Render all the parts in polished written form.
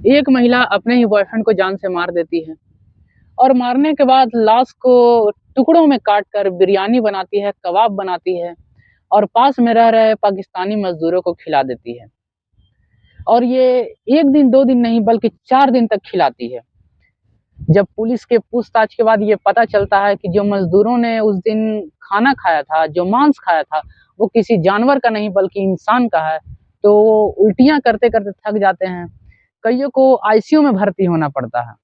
एक महिला अपने ही बॉयफ्रेंड को जान से मार देती है और मारने के बाद लाश को टुकड़ों में काट कर बिरयानी बनाती है, कबाब बनाती है और पास में रह रहे पाकिस्तानी मजदूरों को खिला देती है। और ये 1 दिन 2 दिन नहीं बल्कि 4 दिन तक खिलाती है। जब पुलिस के पूछताछ के बाद ये पता चलता है कि जो मजदूरों ने उस दिन खाना खाया था, जो मांस खाया था, वो किसी जानवर का नहीं बल्कि इंसान का है, तो वो उल्टियाँ करते-करते थक जाते हैं। कइयों को आईसीयू में भर्ती होना पड़ता है।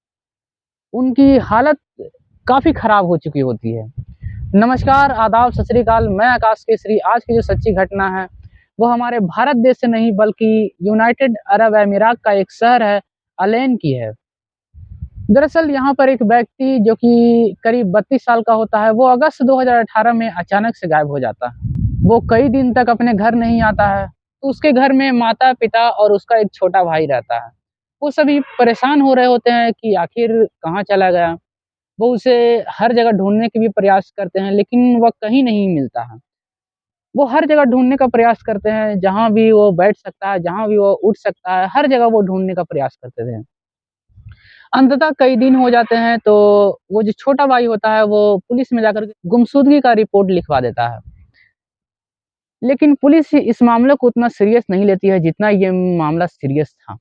उनकी हालत काफ़ी खराब हो चुकी होती है। नमस्कार, आदाब, सत श्री अकाल, मैं आकाश केसरी। आज की जो सच्ची घटना है, वो हमारे भारत देश से नहीं बल्कि यूनाइटेड अरब अमीरात का एक शहर है, अलेन की है। दरअसल यहाँ पर एक व्यक्ति जो कि करीब 32 साल का होता है, वो अगस्त 2018 में अचानक से गायब हो जाता है। वो कई दिन तक अपने घर नहीं आता है, तो उसके घर में माता-पिता और उसका एक छोटा भाई रहता है। वो सभी परेशान हो रहे होते हैं कि आखिर कहाँ चला गया? वो उसे हर जगह ढूँढने के भी प्रयास करते हैं, लेकिन वह कहीं नहीं मिलता है। वो हर जगह ढूँढने का प्रयास करते हैं, जहाँ भी वो बैठ सकता है, जहाँ भी वो उठ सकता है, हर जगह वो ढूँढने का प्रयास करते थे। अंततः कई दिन हो जाते हैं, तो वो जो छोटा भाई होता है, वो पुलिस में जाकर के गुमशुदगी का रिपोर्ट लिखवा देता है। लेकिन पुलिस इस मामले को उतना सीरियस नहीं लेती है, जितना ये मामला सीरियस था।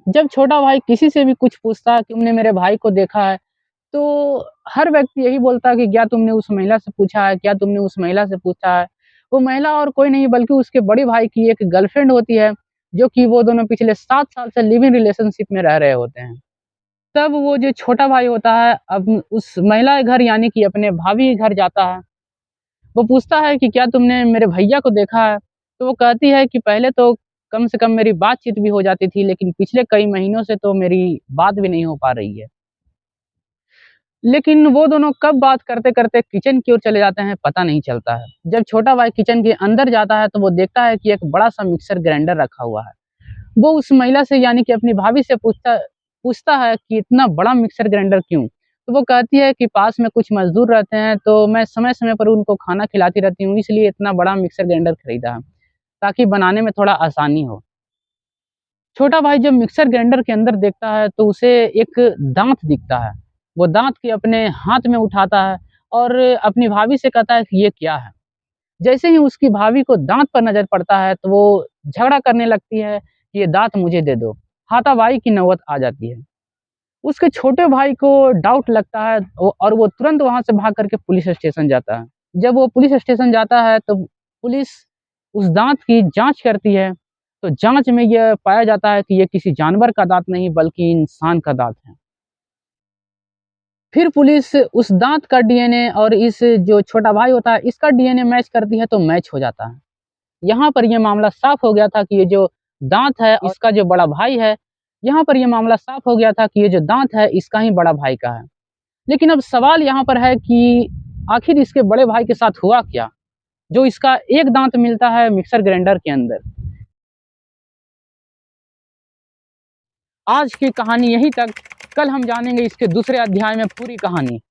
जब छोटा भाई किसी से भी कुछ पूछता है कि तुमने मेरे भाई को देखा है, तो हर व्यक्ति यही बोलता है कि क्या तुमने उस महिला से पूछा है? क्या तुमने उस महिला से पूछा है? वो महिला और कोई नहीं बल्कि उसके बड़े भाई की एक गर्लफ्रेंड होती है, जो कि वो दोनों पिछले 7 साल से लिव इन रिलेशनशिप में रह रहे होते हैं। तब वो जो छोटा भाई होता है, अब उस महिला के घर यानी कि अपने भाभी के घर जाता है। वो पूछता है कि क्या तुमने मेरे भैया को देखा है? तो वो कहती है कि पहले तो कम से कम मेरी बातचीत भी हो जाती थी, लेकिन पिछले कई महीनों से तो मेरी बात भी नहीं हो पा रही है। लेकिन वो दोनों कब बात करते-करते किचन की ओर चले जाते हैं, पता नहीं चलता है। जब छोटा भाई किचन के अंदर जाता है, तो वो देखता है कि एक बड़ा-सा मिक्सर ग्राइंडर रखा हुआ है। वो उस महिला से यानी कि अपनी भाभी से पूछता पूछता है कि इतना बड़ा मिक्सर ग्राइंडर क्यों? तो वो कहती है कि पास में कुछ मज़दूर रहते हैं, तो मैं समय-समय पर उनको खाना खिलाती रहती हूँ, इसलिए इतना बड़ा मिक्सर ग्राइंडर खरीदा है, ताकि बनाने में थोड़ा आसानी हो। छोटा भाई जब मिक्सर ग्राइंडर के अंदर देखता है, तो उसे एक दाँत दिखता है। वो दाँत के अपने हाथ में उठाता है और अपनी भाभी से कहता है कि ये क्या है? जैसे ही उसकी भाभी को दाँत पर नज़र पड़ता है, तो वो झगड़ा करने लगती है, कि ये दाँत मुझे दे दो। हाथापाई की नौबत आ जाती है। उसके छोटे भाई को डाउट लगता है और वो तुरंत वहाँ से भाग कर के पुलिस स्टेशन जाता है। जब वो पुलिस स्टेशन जाता है, तो पुलिस उस दाँत की जाँच करती है, तो जाँच में यह पाया जाता है कि ये किसी जानवर का दाँत नहीं बल्कि इंसान का दाँत है। फिर पुलिस उस दाँत का डीएनए और इस जो छोटा भाई होता है, इसका डीएनए मैच करती है, तो मैच हो जाता है। यहाँ पर ये मामला साफ हो गया था कि ये जो दाँत है, इसका जो बड़ा भाई है, यहाँ पर ये मामला साफ हो गया था कि ये जो दाँत है, इसका ही बड़ा भाई का है। लेकिन अब सवाल यहाँ पर है कि आखिर इसके बड़े भाई के साथ हुआ क्या? जो इसका एक दाँत मिलता है मिक्सर ग्राइंडर के अंदर। आज की कहानी यहीं तक, कल हम जानेंगे इसके दूसरे अध्याय में पूरी कहानी।